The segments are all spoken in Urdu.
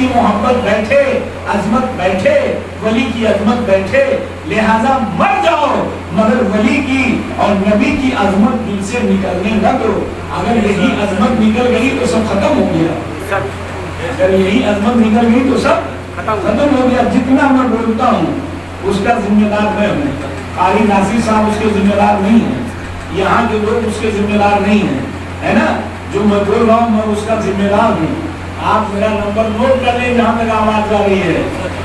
کی محبت بیٹھے، عظمت بیٹھے، ولی کی عظمت بیٹھے، لہذا مر جاؤ مگر ولی کی اور نبی کی عظمت دل سے نکلنے نہ دو۔ اگر یہی عظمت نکل گئی تو سب ختم ہو گیا، اگر یہی عظمت نکل گئی تو سب ختم ہو گیا۔ جتنا میں بولتا ہوں اس کا ذمہ دار میں ہوں، قاری ناصر صاحب اس کے ذمہ دار نہیں ہیں، یہاں کے لوگ اس کے ذمہ دار نہیں ہیں، ہے نا؟ جو میں بول رہا ہوں میں اس کا ذمہ دار ہوں۔ آپ میرا نمبر نوٹ کر لیں جہاں تک آواز جا رہی ہے،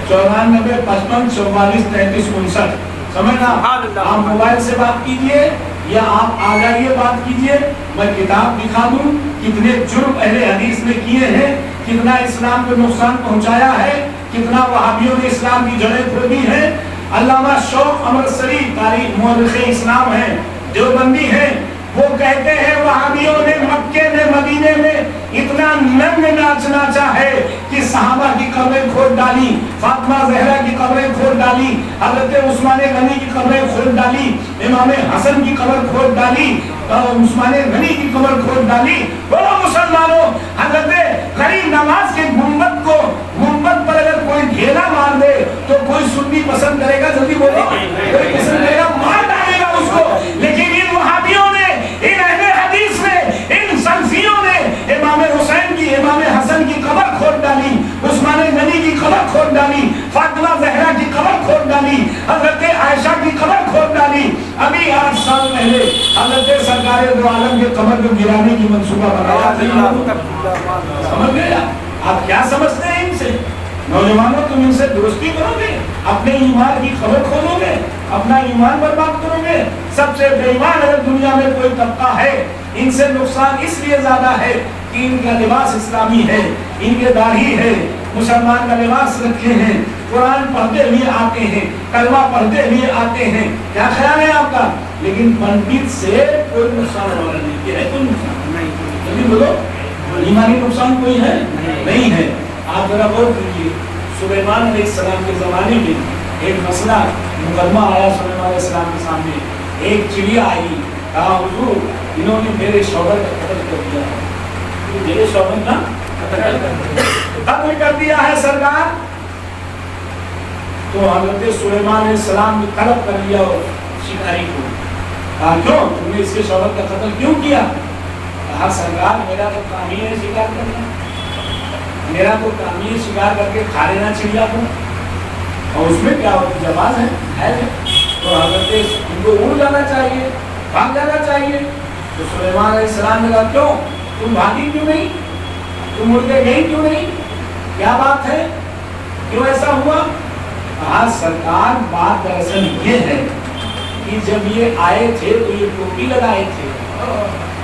94 55 44 33 59۔ سمجھنا؟ آپ موبائل سے بات کیجئے یا آپ آ جائیے بات کیجئے، میں کتاب دکھا دوں کتنے جرم اہل حدیث نے کیے ہیں، کتنا اسلام کو نقصان پہنچایا ہے، کتنا وہابیوں نے اسلام کی جڑیں کھودی ہیں۔ علامہ شوق امرسری تاریخ مورخ اسلام ہیں، دیوبندی ہیں، وہ کہتے ہیں وہابیوں نے مکے میں مدینے میں اتنا ننگ ناچ ناچا ہے کہ صحابہ کی قبریں کھود ڈالی، فاطمہ زہرا کی قبریں کھود ڈالی، حضرت عثمان غنی کی قبریں کھود ڈالی، امام حسن کی قبر کھود ڈالی، عثمان غنی کی قبر کھود ڈالی۔ بولو مسلمانوں، حضرت غریب نواز کے گنبد کو، گنبد پر اگر کوئی ڈھیلا مار دے تو کوئی سنی پسند کرے گا؟ جلدی بولو، کوئی پسند کرے گا؟ مار ڈالے گا اس کو۔ لیکن ان وہابیوں نے، ان اہل حدیث نے، ان سلفیوں نے امام حسین کی، امام حسن کی قبر کھود ڈالی، عثمان غنی کی قبر کھود ڈالی، فاطمہ زہرا کی قبر کھود ڈالی، حضرت عائشہ کی قبر کھود ڈالی۔ ابھی 8 سال پہلے حضرت سرکار دو عالم کے قبر کو گرانے کی منصوبہ بنایا تھا۔ سمجھ گئے آپ کیا سمجھتے ہیں ان سے؟ نوجوانوں تم ان سے درستی کرو گے، اپنے ایمان کی خبر کھولو گے، اپنا ایمان برباد کرو گے۔ سب سے بے ایمان اگر دنیا میں کوئی طبقہ ہے، ان سے نقصان اس لیے زیادہ ہے کہ ان کا لباس اسلامی ہے، ان کے داڑھی ہے، مسلمان کا لباس رکھے ہیں، قرآن پڑھتے ہوئے آتے ہیں، کلمہ پڑھتے ہوئے آتے ہیں۔ کیا خیال ہے آپ کا؟ لیکن پنڈت سے کوئی نقصان والا نہیں، کہ ہے کوئی نقصان نہیں؟ جلدی بولو، ایمانی نقصان کوئی ہے؟ نہیں ہے۔ آپ ذرا غور کیجیے، سلیمان علیہ السلام کے زمانے میں ایک مسئلہ مقدمہ آیا سلیمان علیہ السلام کے سامنے۔ ایک چڑیا آئی، کہا حضور انہوں نے میرے شوہر کا قتل کر دیا ہے، میرے شوہر کا قتل کر دیا ہے سرکار۔ تو حضرت سلیمان علیہ السلام نے طلب کر لیا شکاری کو، کہا کیوں تم نے اس کے شوہر کا قتل کیوں کیا؟ کہا سرکار میرا تو کام ہی ہے شکار کرنا، میرا تو کام ہی شکار کر کے کھا لینا چڑیا کو، اور اس میں کیا ہوتی جواز ہے؟ تو حضرت ان کو اڑ جانا چاہیے، بھاگ جانا چاہیے۔ تو سلیمان علیہ السلام نے کہا کیوں تم بھاگی کیوں نہیں، تم اڑ کے گئی کیوں نہیں، کیا بات ہے، کیوں ایسا ہوا؟ کہا سرکار بات دراصل یہ ہے کہ جب یہ آئے تھے تو یہ ٹوپی لگائے تھے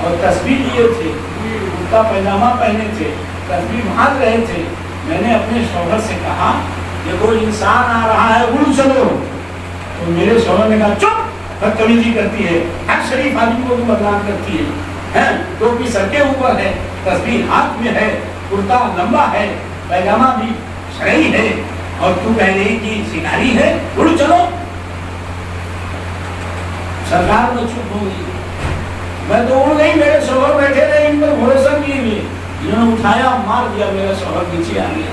اور تسبیح لیے تھے، کرتا پیجامہ پہنے تھے، تسبیح بھاگ رہے تھے۔ میں نے اپنے شوہر سے کہا کہ کوئی انسان آ رہا ہے اڑ چلو، تو میرے شوہر نے کہا چپ، بدتمیزی کرتی ہے، ہر شریف آدمی کو تو بدنام کرتی ہے، ٹوپی سر کے اوپر ہے، تسبیح ہاتھ میں ہے، کرتا لمبا ہے، پیجامہ بھی شرعی ہے، اور تو کہہ رہی کہ شکاری ہے، اڑ چلو۔ سرکار میں چپ ہو گئی، میں تو اڑ گئی، میرے شوہر بیٹھے رہے ان پر بھروسہ کیے ہوئے، انہوں نے اٹھایا مار دیا، میرا شوہر نیچے آ گیا۔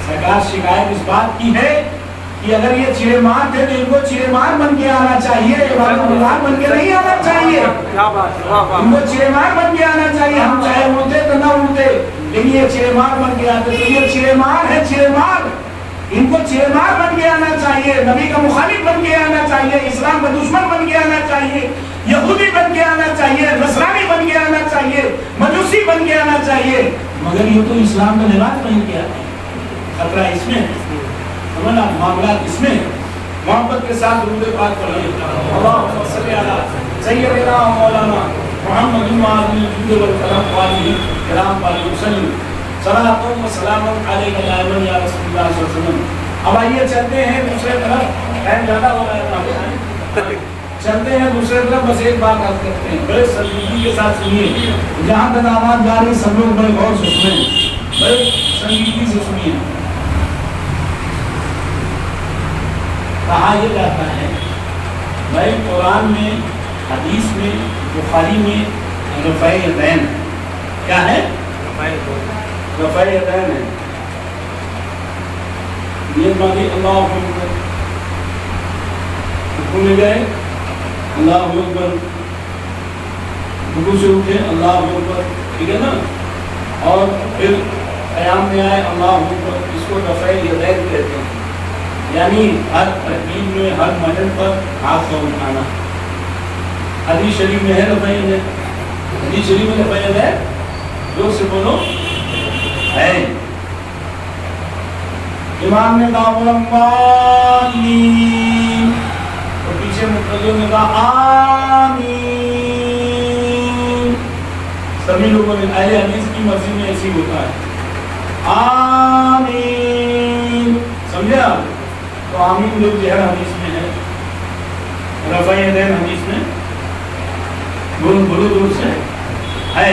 سرکار شکایت اس بات کی ہے کہ اگر یہ چیرے مار تھے تو ان کو چیرے مار بن کے آنا چاہیے، عبادت گزار بن کے نہیں آنا چاہیے، ان کو چیرے مار بن کے آنا چاہیے۔ ہم چاہے اڑتے تو نہ اڑتے، لیکن یہ چیرے مار بن کے آتے، تو یہ چیرے مار ہے، چیرے مار، ان کو چیرے مار بن کے آنا چاہیے، نبی کا مخالف بن کے آنا چاہیے، اسلام کا دشمن بن کے آنا چاہیے، یہودی بن کے آنا چاہیے، نصرانی بن کے آنا چاہیے، مجوسی بن کے آنا چاہیے، مگر یہ تو اسلام کا لباس پہن کے آتے ہیں۔ خطرہ اس میں سمجھنا، معاملات اس میں محبت کے ساتھ درود پاک پڑھیے، اللہم صلی علی سیدنا مولانا محمد الجود والکرم والہ کرام علیہ وسلم، صلاۃ و سلام علیک دائما یا رسول اللہ صلی اللہ علیہ وسلم۔ اب آئیے چلتے ہیں دوسرے طرف، ٹائم زیادہ ہو رہا ہے، چلتے ہیں دوسرے طرف۔ بس ایک بات عرض کرتے ہیں، بڑے سنجیدگی کے ساتھ سنیے، جہاں تک آواز جا رہی سب لوگ بڑے غور سے سنیں، بڑے سنجیدگی سے سنیے۔ کہا یہ جاتا ہے بھائی قرآن میں، حدیث میں، بخاری میں رفع یدین کیا ہے؟ رفع یدین ہے۔ نیت باندھی اللہ اکبر، رکوع میں گئے اللہ اکبر، رکوع سے اٹھے اللہ اکبر، ٹھیک ہے نا، اور پھر قیام میں آئے اللہ اکبر، اس کو رفع الیدین کہتے ہیں، یعنی ہر ترکیب میں ہر محل پر ہاتھ کو اٹھانا۔ حدیث شریف میں ہے رفع الیدین، حدیث شریف میں رفع الیدین جو سے بولو ہے۔ امام نے کہا والضالین، اور پیچھے مقتدیوں نے کہا آمین۔ سبھی لوگوں نے، اہل حدیث کی مرضی میں ایسی ہوتا ہے آمین، سمجھے آپ؟ تو آمین جو جہر حدیث میں ہے، رفع یدین حدیث میں بولو دور سے ہے،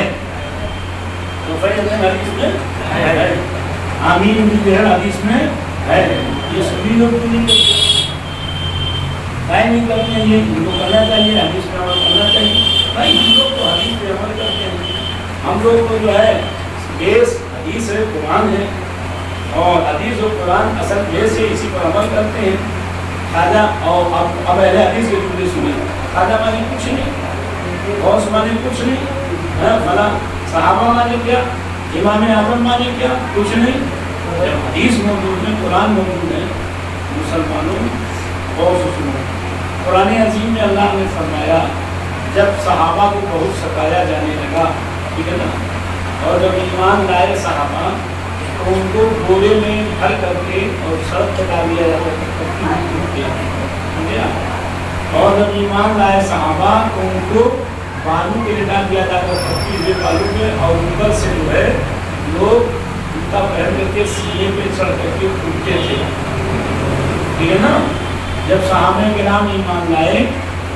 رفع یدین حدیث میں ہے، آمین جو جہر حدیث میں ہے۔ یہ سبھی لوگ تو نہیں کرتے ہیں، یہ ان کو کرنا چاہیے، حدیث پہ عمل کرنا چاہیے بھائی، ہم لوگ تو حدیث پہ عمل کرتے ہیں، ہم لوگ کو جو ہے بیس حدیث ہے، قرآن ہے، اور حدیث و قرآن اصل بیس ہے، اسی پر عمل کرتے ہیں۔ خواجہ اور اب اہل حدیث کے جملے سنیں، خواجہ مانے کچھ نہیں، غوث مانے کچھ نہیں، فلاں صحابہ مانے کیا، امام اعظم مانے کیا، کچھ نہیں۔ جب حدیث موجود ہے، قرآن موجود ہے، مسلمانوں غوث سنو۔ قرآن عظیم میں اللہ نے فرمایا جب صحابہ کو بہت ستایا جانے لگا، ٹھیک ہے نا، اور جب ایمان لائے صحابہ تو ان کو گھوڑے میں بھر کر کے اور سڑک پہ ڈال دیا جاتا، اور جب ایمان لائے صحابہ تو ان کو بالوں کے ڈال دیا جاتا، پکی ہوئے بالوں پہ، اور اوپر سے جو ہے لوگ جوتا پہن کر کے سینے پہ چڑھ کر کے اٹھتے تھے، ٹھیک ہے نا۔ جب صحابہ کرام ایمان لائے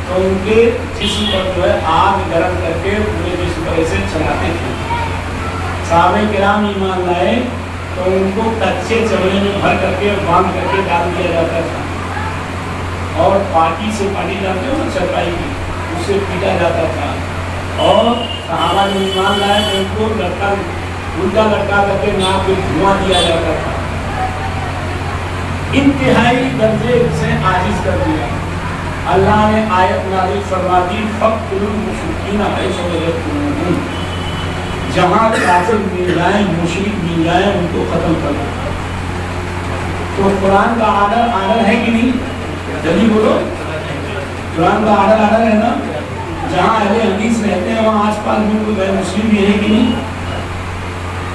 تو ان کے جسم پر جو ہے آگ گرم کر کے پورے جسم پر ایسے چلاتے تھے۔ صحابہ کرام ایمان لائے تو ان کو کچے چمڑے میں بھر کر کے باندھ کر کے ڈال دیا جاتا تھا، اور پاٹی سے پاٹی جاتے ہو نا چرپائی کی، اس سے پیٹا جاتا تھا، اور صحابہ نے ایمان لائے تو ان کو الٹا لٹکا کر کے ناک میں دھواں دیا جاتا تھا۔ انتہائی درجے سے عاجز کر دیا۔ اللہ نے آیت نازل فرما دی فَقْتُلُوا الْمُشْرِكِينَ حَيْثُ وَجَدْتُمُوهُمْ، جہاں کافر مل جائیں، مشرک مل جائیں، ان کو ختم کر دو۔ تو قرآن کا آرڈر ہے کہ نہیں؟ جلدی بولو، قرآن کا آرڈر ہے نا؟ جہاں اہل حدیث رہتے ہیں وہاں آس پاس میں کوئی غیر مسلم بھی ہے کہ نہیں؟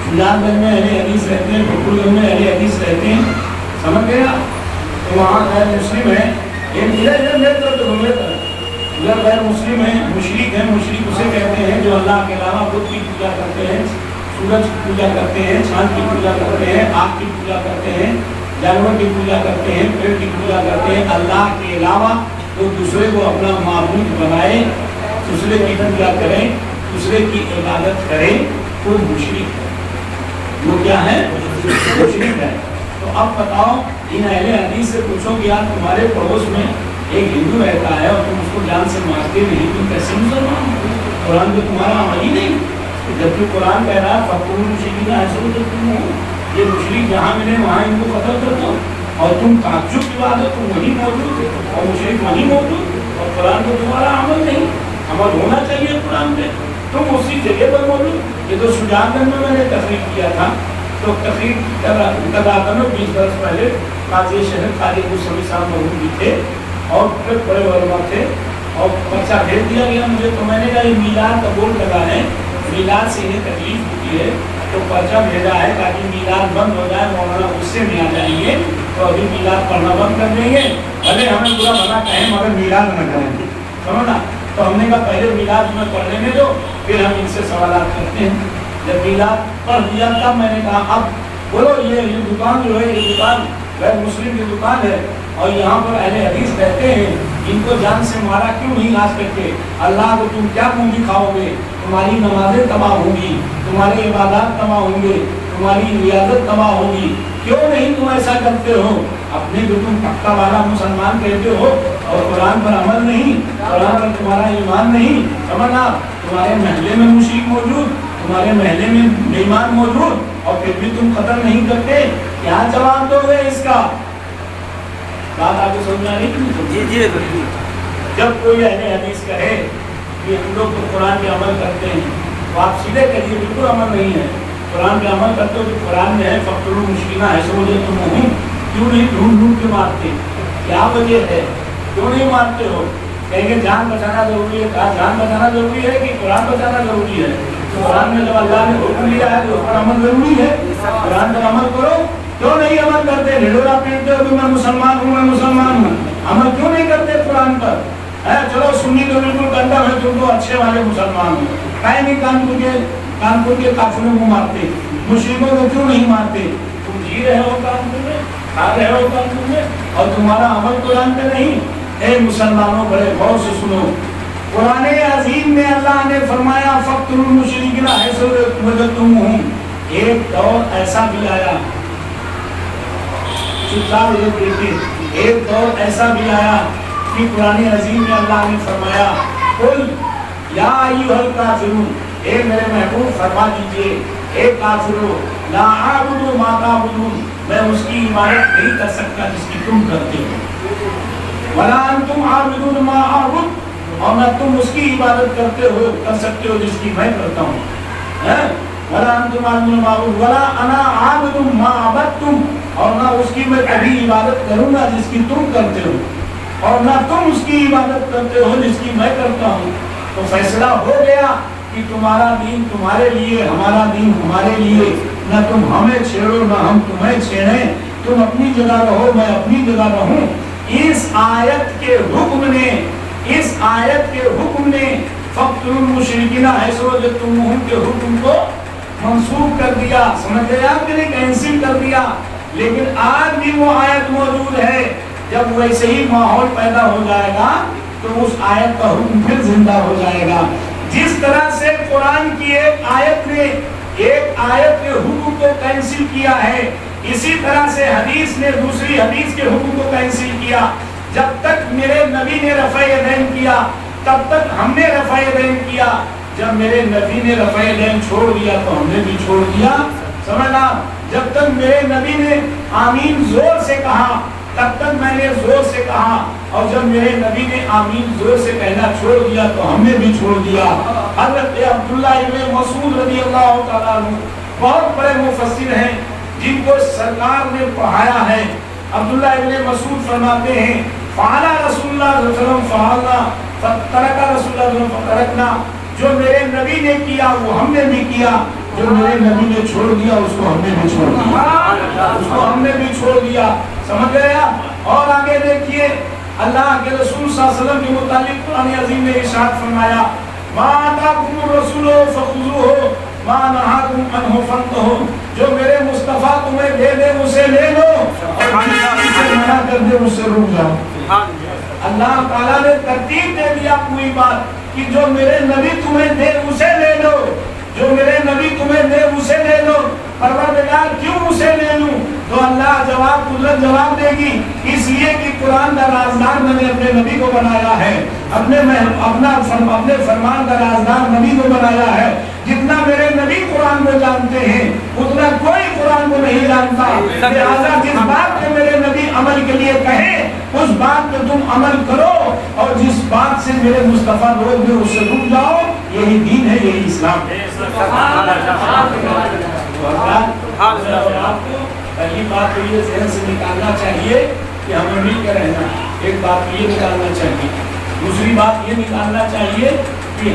شجاعت گنج میں اہل حدیث رہتے ہیں، بھوپور گنج میں اہل حدیث رہتے ہیں، سمجھ گیا؟ تو وہاں غیر مسلم ہے، ادھر غیر مسلم ہے، مشرک ہے۔ مشرک اسے کہتے ہیں جو اللہ کے علاوہ بت کی پوجا کرتے ہیں، سورج کی پوجا کرتے ہیں، چاند کی پوجا کرتے ہیں، آگ کی پوجا کرتے ہیں، جانور کی پوجا کرتے ہیں، پیڑ کی پوجا کرتے ہیں، اللہ کے علاوہ وہ دوسرے کو اپنا معبود بنائے، دوسرے کی پوجا کریں، دوسرے کی عبادت کریں، وہ مشرک ہے۔ وہ کیا ہے؟ مشرک ہے۔ تو اب بتاؤ، ان اہل حدیث سے پوچھو کہ یار تمہارے پڑوس میں ایک ہندو رہتا ہے اور تم اس کو جان سے مارتے نہیں، تم کیسے مسلمان ہو؟ قرآن تو تمہارا عمل ہی نہیں۔ جب کہ قرآن کہہ رہا ہے فَقُولُوا الْمُشْرِكِينَ حَيْثُ وَجَدْتُمُوهُمْ، یہ مشرک جہاں ملے وہاں ان کو قتل کر دو، اور تم تعجب کی بات ہے تم وہیں موجود اور مشرک وہیں موجود، اور قرآن تو تمہارا عمل نہیں۔ عمل ہونا چاہیے قرآن پہ، تم اسی جگہ پر موجود۔ یہ تو شجاعت گنج میں نے تقریر کیا تھا، تو تقریر کر رہا تھا میں 20 برس پہلے، قاضی شہر قاضی مصطفی صاحب موجود بھی تھے، اور پھر بڑے علماء تھے، اور پرچہ بھیج دیا گیا مجھے، تو میں نے کہا یہ میلاد کا بورڈ لگا ہے، میلاد سے انہیں تکلیف ہوتی ہے، تو پرچہ بھیجا ہے تاکہ میلاد بند ہو جائے، مولانا غصے میں آ جائیں گے تو ابھی میلاد پڑھنا بند کر دیں گے، بھلے ہمیں برا بھلا کہیں مگر میلاد نہ کریں، سمجھنا۔ تو ہم نے کہا پہلے میلاد میں پڑھ لینے دو، پھر ہم ان سے سوالات کرتے ہیں۔ جب میلاد پڑھ دیا تب میں نے کہا اب بولو یہ دکان جو ہے، یہ دکان غیر مسلم کی دکان ہے، اور یہاں پر اہل حدیث رہتے ہیں، ان کو جان سے مارا کیوں نہیں آج تک کے؟ اللہ کو تم کیا منہ دکھاؤ گے؟ تمہاری نمازیں تباہ ہوں گی، تمہاری عبادات تباہ ہوں گے، تمہاری ریاضت تباہ ہوگی، کیوں نہیں تم ایسا کرتے ہو؟ اپنے کو تم پکا والا مسلمان کہتے ہو اور قرآن پر عمل نہیں، قرآن پر تمہارا ایمان نہیں، سمجھنا۔ تمہارے محلے میں مشرک موجود، تمہارے محلے میں بےمان موجود اور پھر بھی تم قتل نہیں کرتے، کیا جواب دو گے اس کا؟ بات آگے سمجھنا نہیں؟ جی جب کوئی اہل حدیث کہے کہ ہم لوگ تو قرآن کے عمل کرتے ہیں تو آپ سیدھے کہیے بالکل عمل نہیں ہے، قرآن کے عمل کرتے ہو جو قرآن میں ہے فقتلوا المشرکین حیث وجدتموہم، کیوں نہیں ڈھونڈ ڈھونڈ کے مارتے؟ کیا وجہ ہے کیوں نہیں مارتے ہو؟ کہیں گے جان بچانا ضروری ہے، کہا جان بچانا ضروری ہے کہ قرآن بچانا ضروری ہے؟ قرآن میں جب اللہ نے حکم لیا ہے تو اس پر عمل ضروری ہے، قرآن پر عمل کرو، کیوں نہیں عمل کرتے؟ ڈھڈورا پیٹتے ہو کہ میں مسلمان ہوں، میں مسلمان ہوں، عمل کیوں نہیں کرتے قرآن پر؟ چلو سنی تو بالکل گندا ہے، تم تو اچھے والے مسلمان ہو، کہیں نہیں کانپور کے کافروں کو مارتے، مشرکوں کو کیوں نہیں مارتے؟ تم جی رہے ہو کانپور میں، کھا رہے ہو کانپور میں، اور تمہارا عمل قرآن پہ نہیں۔ اے مسلمانوں بڑے غور سے سنو، قرآن عظیم میں اللہ نے فرمایا فقتلوا المشرکین حیث وجدتموہم، ایک دور ایسا بھی آیا، ایک دور ایسا بھی آیا کہ قرآن عظیم میں اللہ نے فرمایا قل یا ایھا الکافرون، اے میرے محبوب فرما دیجئے اے کافرو لا اعبد ما تعبدون، میں اس کی عبادت نہیں کر سکتا جس کی تم کرتے ہو، ولا انتم عابدون ما اعبد، اور نہ تم اس کی عبادت کرتے ہو کر سکتے ہو جس کی میں کرتا ہوں، ولا انتم عابدون ما اعبد ولا انا عابد ما عبدتم، اور نہ اس کی میں کبھی عبادت کروں گا جس کی تم کرتے ہو، اور نہ تم اس کی عبادت کرتے ہو جس کی میں کرتا ہوں۔ تو فیصلہ ہو گیا کہ تمہارا دین تمہارے لیے، ہمارا دین ہمارے لیے، نہ تم ہمیں چھیڑو نہ ہم تمہیں چھیڑیں، تم اپنی جگہ رہو میں اپنی جگہ رہوں۔ اس آیت کے حکم نے فقتلوا المشرکین حیث وجدتموہم کے حکم کو منسوخ کر دیا، سمجھ گئے آپ نے، کینسل کر دیا۔ لیکن آج بھی وہ آیت موجود ہے، جب ویسے ہی ماحول پیدا ہو جائے گا تو اس آیت کا حکم پھر زندہ ہو جائے گا۔ جس طرح سے قرآن کی ایک آیت نے ایک آیت کے حکم کو کینسل کیا ہے، اسی طرح سے حدیث نے دوسری حدیث کے حکم کو کینسل کیا۔ جب تک میرے نبی نے رفع یدین کیا تب تک ہم نے رفع یدین کیا، جب میرے نبی نے رفع یدین چھوڑ دیا تو ہم نے بھی چھوڑ دیا، سمجھنا۔ جب تک میرے نبی نے آمین زور سے کہا تب تک میں نے زور سے کہا، اور جب میرے نبی نے آمین زور سے کہنا چھوڑ دیا تو ہم نے بھی چھوڑ دیا۔ حضرت عبداللہ ابن مسعود رضی اللہ تعالیٰ عنہ بہت بڑے مفسر ہیں جن کو سرکار نے پڑھایا ہے۔ عبداللہ ابن مسعود فرماتے ہیں فعل رسول اللہ صلی اللہ علیہ وسلم فعلنا فترک رسول اللہ صلی اللہ علیہ وسلم فترکنا، جو میرے نبی نے کیا وہ ہم نے بھی کیا، جو میرے نبی نے چھوڑ دیا اس کو ہم نے بھی چھوڑ دیا، اس کو ہم نے بھی چھوڑ دیا، سمجھ گئے آپ؟ اور آگے دیکھیے اللہ کے رسول صلی اللہ علیہ وسلم کے متعلق قرآن عظیم نے ارشاد فرمایا ما آتاکم الرسول فخذوہ ما نہاکم عنہ فانتہوا، جو میرے مصطفیٰ تمہیں دے دے اسے لے لو اور جس سے منع کر دے اس سے رک جاؤ۔ اللہ تعالیٰ نے ترتیب دے دیا پوری بات کہ جو میرے نبی تمہیں دے اسے لے لو، جو میرے نبی تمہیں دے اسے لے لو۔ پروردگار کیوں اسے لے لوں؟ تو اللہ قدرت جواب دے گی اس لیے کہ قرآن کا رازدار میں نے اپنے نبی کو بنایا ہے، اپنے فرمان کا رازدار نبی کو بنایا ہے۔ جتنا میرے نبی قرآن کو جانتے ہیں اتنا کوئی قرآن کو نہیں جانتا، لہٰذا جس بات پہ میرے نبی عمل کے لیے کہیں اس بات پہ تم عمل کرو، اور جس بات سے میرے مصطفیٰ روک دے اس سے رک جاؤ۔ یہی دین ہے، یہی اسلام ہے۔ پہلی بات تو یہ ذہن سے نکالنا چاہیے کہ ہمیں مل کے رہنا، ایک بات یہ نکالنا چاہیے۔ دوسری بات یہ نکالنا چاہیے کہ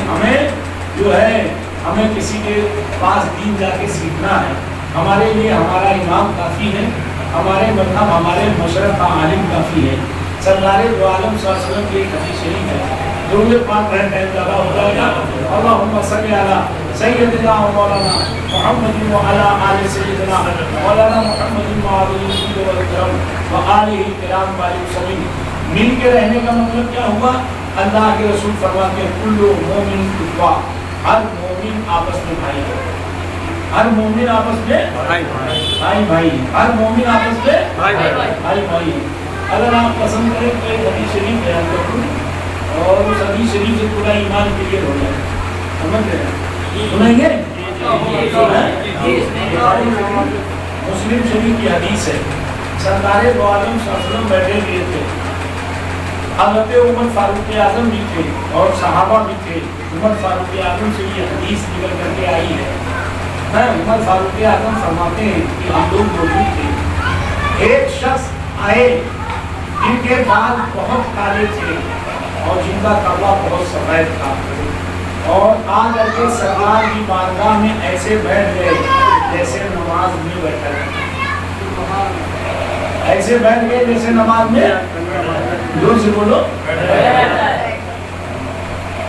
ہمیں کسی کے پاس دین جا کے سیکھنا ہے۔ ہمارے لیے ہمارا امام کافی ہے، ہمارے مذہب ہمارے مشرف کا عالم کافی ہے۔ سرکار دو عالم صلی اللہ علیہ وسلم کی ایک حدیث شریف ہے، درود پاک رہتا ہے زیادہ ہو جائے گا۔ اللہم صلی علی سیدنا و مولانا محمد وعلی آل سیدنا مولانا محمد و آلہ کرام والی وسلم۔ مل کے رہنے کا مطلب کیا ہوا؟ اللہ کے رسول فرماتے ہیں کل مومن اخوہ، ہر مومن آپس میں بھائی ہے، ہر مومن آپس میں بھائی، ہر مومن آپس میں بھائی۔ اگر آپ پسند کریں تو ایک حدیث شریف بیان کروں اور اس حدیث شریف سے پورا ایمان کلیئر ہو جائے، سمجھ رہے ہیں؟ سنیں گے؟ مسلم شریف کی حدیث ہے، سرکار دو عالم صلی اللہ علیہ وسلم بیٹھے ہوئے تھے، حضرت عمر فاروق اعظم بھی تھے اور صحابہ بھی تھے۔ عمر فاروق اعظم سے یہ حدیث نکل کر کے آئی ہے، عمر فاروق اعظم فرماتے ہیں کہ ہم لوگ موجود تھے، ایک شخص آئے جن کے بال بہت کالے تھے اور جن کا کپڑا بہت سفید تھا، اور آ کر کے سرکار کی بارگاہ میں ایسے بیٹھ گئے جیسے نماز میں بیٹھا ہے، ایسے بیٹھ گئے جیسے نماز میں، زور سے بولو۔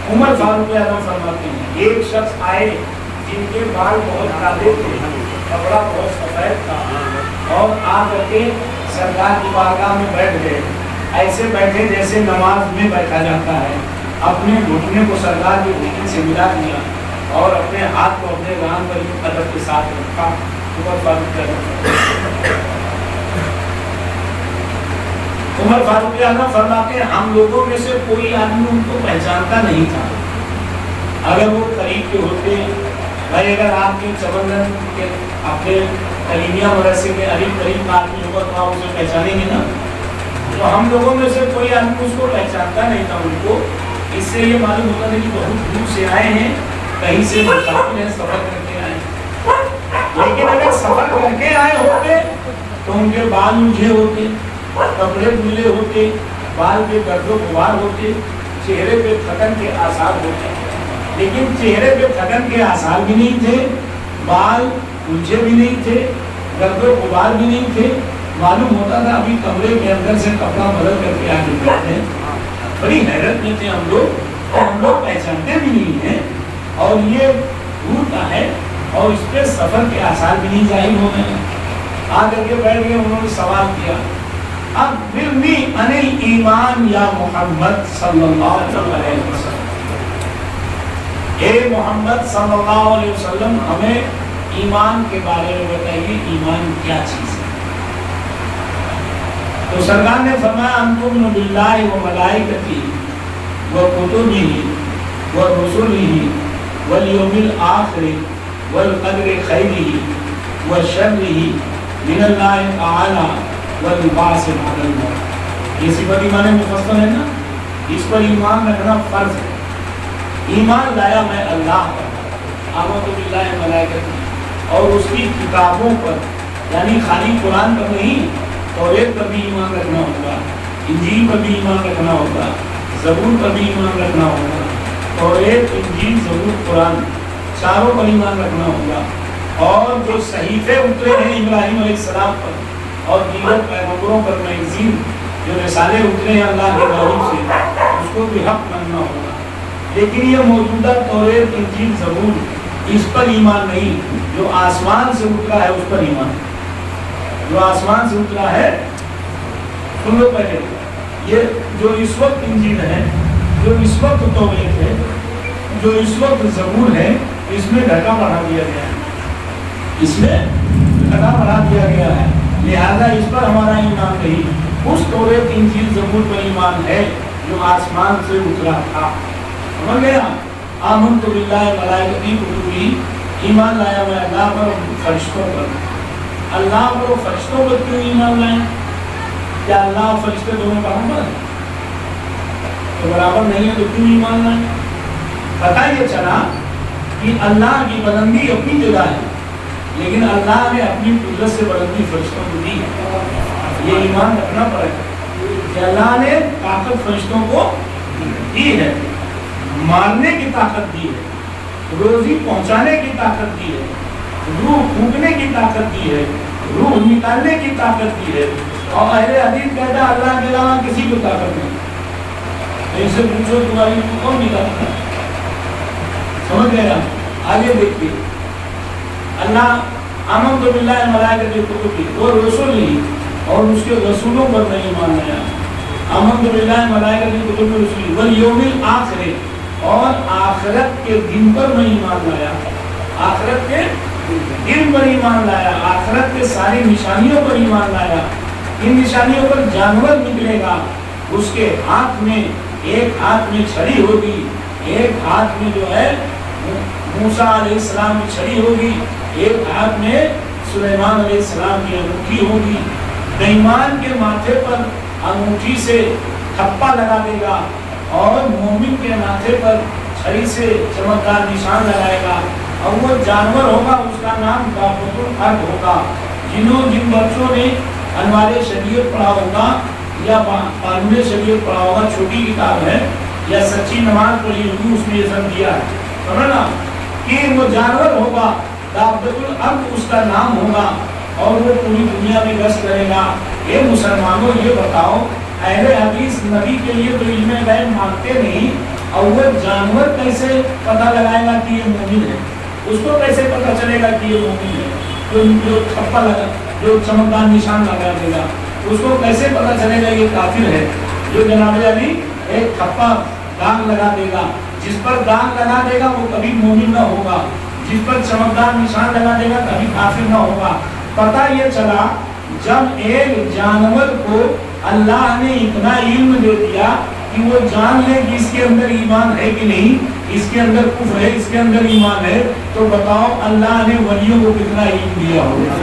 عمر فاروق اعظم فرماتے ہیں ایک شخص آئے جن کے بال بہت کالے تھے، کپڑا بہت سفید تھا، اور آ کر کے سرکار کی بارگاہ میں بیٹھ گئے، ایسے بیٹھے جیسے نماز میں بیٹھا جاتا ہے، اپنے گھٹنے کو سرکار کے گھٹنے سے ملا دیا اور اپنے ہاتھ کو اپنے ران پر ادب کے ساتھ رکھا۔ عمر فاروق اعظم فرماتے ہیں ہم لوگوں میں سے کوئی آدمی ان کو پہچانتا نہیں تھا، اگر وہ قریب کے ہوتے، بھائی اگر آپ کے چمنگن کے اپنے کلیمیہ مدرسے کے قریب آدمی ہوگا تو آپ اسے پہچانیں گے نا، تو ہم لوگوں میں سے کوئی آدمی اس کو پہچانتا نہیں تھا ان کو۔ اس سے یہ معلوم ہوتا ہے کہ بہت دور سے آئے ہیں، کہیں سے مسافر ہیں، سفر کر کے آئے ہیں، لیکن اگر سفر کر کے آئے ہوتے تو ان کے بال الجھے ہوتے، کپڑے دھلے ہوتے، بال پہ گرد و غبار ہوتے، چہرے پہ تھکن کے آثار ہوتے، لیکن چہرے پہ تھکن کے آثار بھی نہیں تھے، بال الجھے بھی نہیں تھے، گرد و غبار بھی نہیں تھے، معلوم ہوتا تھا ابھی کمرے کے اندر سے کپڑا بدل کر کے آ چکے ہیں۔ بڑی حیرت میں تھے ہم لوگ، اور ہم لوگ پہچانتے بھی نہیں ہیں، اور یہ دور کا ہے اور اس پہ سفر کے آثار بھی نہیں ظاہر ہو رہے ہیں۔ آ کر کے بیٹھ گئے، انہوں نے سوال کیا اخبرنی عن الایمان یا محمد صلی اللہ علیہ وسلم، اے محمد صلی اللہ علیہ وسلم ہمیں ایمان کے بارے میں بتائیے، ایمان کیا چیز ہے؟ تو سرکار نے فرمایا ان تؤمنوا باللہ وملائکتہ وکتبہ ورسلہ والیوم الآخر والقدر خیرہ وشرہ من اللہ تعالی والبعث بعد الموت۔ یہ صفت ایمان مفصل ہے نا، اس پر ایمان رکھنا فرض ہے۔ ایمان لایا میں اللہ پر، آمنت باللہ وملائکتہ، اور اس کی کتابوں پر، یعنی خالی قرآن پر نہیں، توریت پر بھی ایمان رکھنا ہوگا، انجیل پر بھی ایمان رکھنا ہوگا، زبور پر بھی ایمان رکھنا ہوگا، توریت، انجیل، زبور، قرآن چاروں پر ایمان رکھنا ہوگا، اور جو صحیفے اترے ہیں ابراہیم علیہ السلام پر اور دیگر پیغمبروں پر، میگزین جو رسالے اترے ہیں اللہ کے جانب سے، اس کو بھی حق ماننا ہوگا۔ لیکن یہ موجودہ توریت، انجیل، زبور، اس پر ایمان نہیں، جو آسمان سے اترا ہے اس پر ایمان، جو آسمان سے اترا ہے۔ سن لو پہلے، یہ جو اس وقت انجیل ہے، جو اس وقت توریت ہے، جو اس وقت زبور ہے، اس میں ڈھکا بڑھا دیا گیا ہے، اس میں ڈھکا بڑھا دیا گیا ہے، لہذا اس پر ہمارا ایمان نہیں، اس توریت، انجیل، زبور پر ایمان ہے جو آسمان سے اترا تھا۔ سمجھ گیا؟ آمنت باللہ وملائکتہ کتبہ، ایمان لایا میں اللہ پر اور فرشتوں پر۔ اللہ پر اور فرشتوں پر کیوں ایمان لائیں؟ کیا اللہ اور فرشتے دونوں برابر ہیں؟ تو برابر نہیں ہے تو کیوں ایمان لائیں؟ پتہ یہ چلا کہ اللہ کی بلندی اپنی جگہ ہے، لیکن اللہ نے اپنی قدرت سے بلندی فرشتوں کو دی ہے۔ یہ ایمان رکھنا پڑے گا کہ اللہ نے طاقت فرشتوں کو دی ہے، مارنے کی طاقت دی ہے، روزی پہنچانے کی طاقت دی ہے، روح پھونکنے کی طاقت دی ہے، روح نکالنے کی طاقت دی ہے، اور اہل حدیث کہتا ہے اللہ کے علاوہ کسی کو طاقت نہیں۔ ان سے پوچھو تمہاری کو کون نکالتا ہے؟ سمجھ گئے؟ آگے دیکھیے، اللہ آمنت باللہ وملائکتہ کتبہ ورسلہ، اور اس کے رسولوں پر میں ایمان لایا۔ آمنت باللہ وملائکتہ کتبہ ورسلہ والیوم الآخر، اور آخرت کے دن پر میں ایمان لایا، آخرت کے دن پر ایمان لایا، آخرت کے ساری نشانیوں پر ایمان لایا۔ ان نشانیوں پر جانور نکلے گا، اس کے ہاتھ میں، ایک ہاتھ میں چھڑی ہوگی، ایک ہاتھ میں جو ہے موسیٰ علیہ السلام کی چھڑی ہوگی، ایک ہاتھ میں سلیمان علیہ السلام کی انگوٹھی ہوگی۔ بےایمان کے ماتھے پر انگوٹھی سے تھپا لگا دے گا اور مومن کے ماتھے پر چھڑی سے چمکدار نشان لگائے گا، اور وہ جانور ہوگا، اس کا نام دابۃ الارض ہوگا۔ جن بچوں نے انوار شریعت پڑھا ہوگا یا قانون شریعت پڑھا ہوگا، چھوٹی کتاب ہے، یا سچی نماز پڑھی ہوگی، اس میں یہ سب دیا ہے، سمجھنا کہ وہ جانور ہوگا، دابۃ الارض اس کا نام ہوگا، اور وہ پوری دنیا میں گشت کرے گا۔ یہ مسلمانوں یہ بتاؤ، اہل حدیث نبی کے لیے تو علم غیب مانگتے نہیں، اور وہ جانور کیسے پتہ لگائے گا کہ یہ مومن ہے؟ اس کو کیسے پتہ چلے گا کہ یہ مومن ہے؟ جو تھپا لگا، جو چمکدار نشان لگا دے گا، اس کو کیسے پتہ چلے گا یہ کافر ہے؟ جو جناب علی ایک تھپا داغ لگا دے گا، جس پر داغ لگا دے گا وہ کبھی مومن نہ ہوگا، جس پر چمکدار نشان لگا دے گا کبھی کافر نہ ہوگا۔ پتہ یہ چلا جب ایک جانور کو اللہ نے اتنا علم دے دیا کہ وہ جان لے کہ اس کے اندر ایمان ہے کہ نہیں، اس کے اندر کفر ہے، اس کے اندر ایمان ہے، تو بتاؤ اللہ نے ولیوں کو کتنا علم دیا ہوگا۔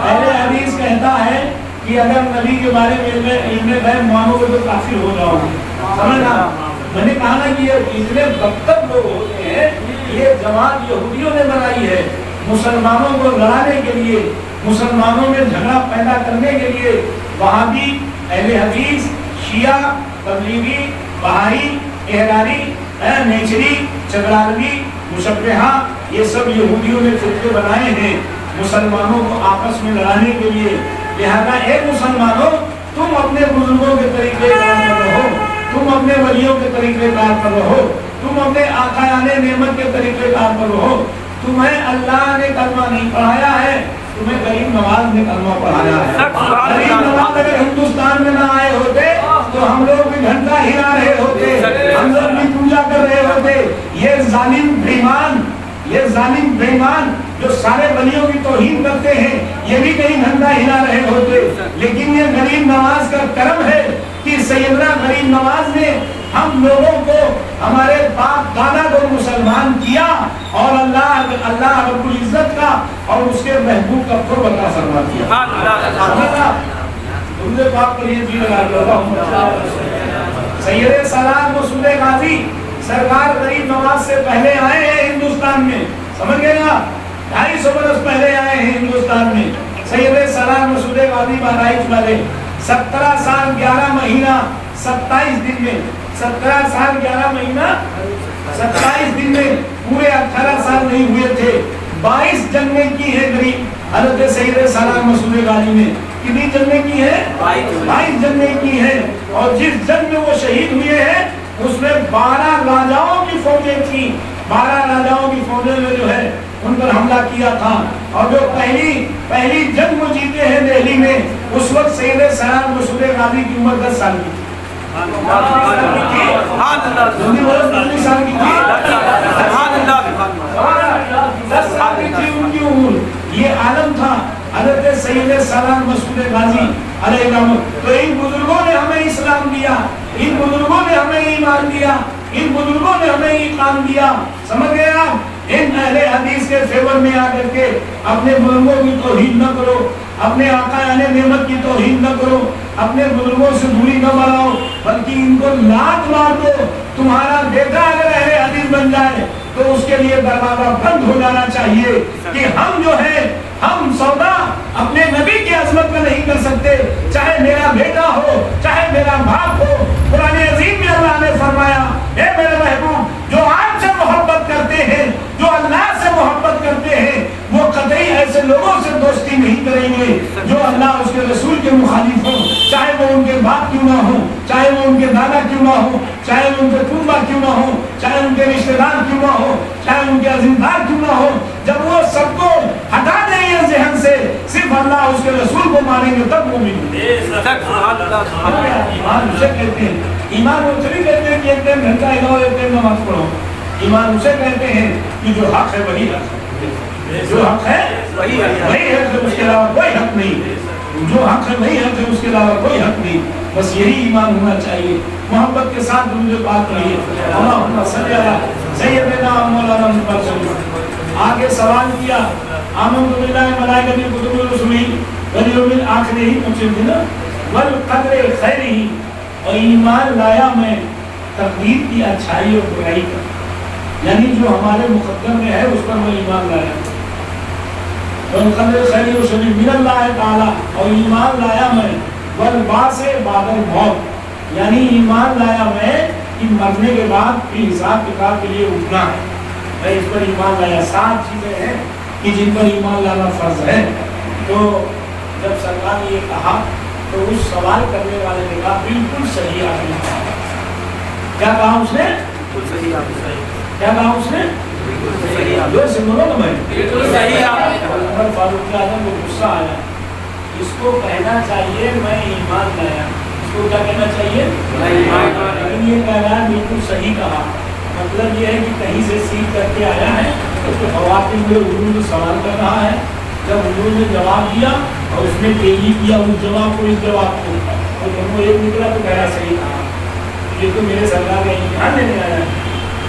اہل حدیث کہتا ہے کہ اگر نبی کے بارے میں علم غیب مانو گے تو کافر ہو جاؤ گے، سمجھنا؟ میں نے کہا نا کہ یہ اتنے بدتر لوگ ہوتے ہیں، یہ جماعت یہودیوں نے بنائی ہے مسلمانوں کو لڑانے کے لیے، مسلمانوں میں جھگڑا پیدا کرنے کے لیے۔ وہابی، اہل حدیث، شیعہ، تبلیغی، بہائی، احراری، نیچری، چگلاروی، مشبہہ، یہ سب یہودیوں نے فرقے بنائے ہیں مسلمانوں کو آپس میں لڑانے کے لیے۔ لہذا اے مسلمانوں، تم اپنے بزرگوں کے طریقے کار پر رہو، تم اپنے ولیوں کے طریقے کار پر رہو، تم اپنے آقایان نعمت کے طریقے کار پر رہو۔ تمہیں اللہ نے کلمہ نہیں پڑھایا ہے، تمہیں غریب نواز نے کلمہ پڑھایا ہے۔ غریب نواز اگر ہندوستان میں نہ آئے ہوتے تو ہم لوگ بھی گھنٹہ ہلا رہے ہوتے، ہم لوگ بھی پوجا کر رہے ہوتے۔ یہ ظالم بے ایمان جو سارے ولیوں کی توہین کرتے ہیں، یہ بھی کہیں گھنٹہ ہلا رہے ہوتے۔ لیکن یہ غریب نواز کا کرم ہے کہ سیدنا غریب نواز نے ہم لوگوں کو، ہمارے باپ دادا کو مسلمان کیا، اور اللہ رب العزت کا اور اس کے محبوب کا قرب عطا فرما دیا۔ درود پاک پر یہ جی لگا دیا۔ سید سالار مسعود غازی سرکار غریب نواز سے پہلے آئے ہیں ہندوستان میں، سمجھ گئے نا؟ 250 برس پہلے آئے ہیں ہندوستان میں سید سالار مسعود غازی بہرائچ والے۔ 17 سال 11 مہینہ 27 دن میں، 17 سال 11 مہینہ 27 دن میں، پورے 18 سال نہیں ہوئے تھے، 22 جنگیں کی ہیں غریب حضرت سید سالار مسعود غازی نے۔ کتنی جنگیں کی ہیں؟ 22 جنگیں کی ہیں، اور جس جنگ میں وہ شہید ہوئے ہیں اس میں 12 راجاؤں کی فوجیں تھیں، 12 راجاؤں کی فوجیں میں جو ہے ان پر حملہ کیا تھا، اور جو پہلی جنگ وہ جیتے ہیں دہلی میں، اس وقت سید سالار مسعود غازی کی عمر 10 سال کی تھی۔ 10 سال کی تھی ان کی عمر، یہ عالم تھا حضرت سید سالار مسعود غازی علیہ السلام۔ تو ان بزرگوں نے ہمیں اسلام دیا، ان بزرگوں نے ہمیں ایمان دیا، ان بزرگوں نے ہمیں ایمان دیا، سمجھ گئے آپ؟ ان اہل حدیث کے فیور میں آ کر کے اپنے بزرگوں کی توہین نہ کرو، اپنے آقایان نعمت کی توہین نہ کرو، اپنے بزرگوں سے دوری نہ بناؤ، بلکہ ان کو لات مار دو۔ تمہارا بیٹا اگر اہل حدیث بن جائے تو اس کے لیے دروازہ بند ہو جانا چاہیے کہ ہم جو ہے، ہم سودا اپنے نبی کی عظمت میں نہیں کر سکتے، چاہے میرا بیٹا ہو، چاہے میرا باپ ہو۔ قرآن عظیم میں اللہ نے فرمایا، اے میرے محبوب، جو آپ سے محبت کرتے ہیں، جو اللہ سے محبت کرتے ہیں، وہ قطعی ایسے لوگوں سے دوستی نہیں کریں گے جو اللہ اس کے رسول کے مخالف ہوں، چاہے وہ ان کے باپ کیوں نہ ہوں، چاہے وہ ان کے دادا کیوں نہ ہوں، چاہے وہ ان کے کنبہ کیوں نہ ہوں، چاہے ان کے رشتہ دار کیوں نہ ہوں، چاہے ان کے عزیزدار کیوں نہ ہوں۔ جب وہ سب کو ہٹا دیں گے ذہن سے، صرف اللہ اس کے رسول کو مانیں گے، تب مومن ہوں۔ ایمان اسے کہتے ہیں، ایمان اسے بھی کہتے ہیں کہ ایک ٹائم گھنٹہ ہلاؤ، ایک ٹائم نماز پڑھو۔ ایمان اسے کہتے ہیں کہ جو حق ہے وہی حق ہے، جو حق ہے وہی حق ہے، اس کے علاوہ کوئی حق نہیں ہے۔ جو حق ہے وہی حق ہے، اس کے علاوہ کوئی حق نہیں، بس یہی ایمان ہونا چاہیے۔ محبت کے ساتھ مجھے بات رہی ہے، اللہم صلی علی سیدنا مولانا محمد۔ آگے سوال کیا آمنت باللہ ملائکۃ کتب رسلہ والیوم الآخر ہی پوچھے تھے نا، والقدر خیرہ، اور ایمان لایا میں تقدیر کی اچھائی اور برائی کا، یعنی جو ہمارے مقدر میں ہے اس پر میں ایمان لایا، والقدر خیرہ و شرہ من اللہ تعالی، اور ایمان لایا میں والبعث بعد الموت، یعنی ایمان لایا میں کہ مرنے کے بعد پھر حساب کتاب کے لیے اٹھنا ہے، میں اس پر ایمان لایا۔ 7 چیزیں ہیں کہ جن پر ایمان لانا فرض ہے۔ تو جب سرکار نے یہ کہا تو اس سوال کرنے والے نے کہا بالکل صحیح آپ نے کہا۔ کیا کہا اس نے؟ بالکل صحیح آپ نے، کیا کہا اس نے؟ بالکل صحیح آپ نے، سنو نا بھائی، بالکل صحیح آپ نے۔ عمر فاروق اعظم کو غصہ آیا، اس کو کہنا چاہیے میں ایمان لایا، اس کو کیا کہنا چاہیے؟ میں ایمان لایا، لیکن یہ کہہ رہا ہے بالکل صحیح کہا۔ مطلب یہ ہے کہ کہیں سے سیکھ کر کے آیا ہے، اس کو خواتین میں حضور سے سوال کر رہا ہے، جب حضور نے جواب دیا اور اس نے تیزی کیا اس جواب کو اس جواب کو، اور تم کو ایک نکلا تو کہہ رہا صحیح کہا، یہ تو میرے سرکار کا امتحان لینے آیا ہے۔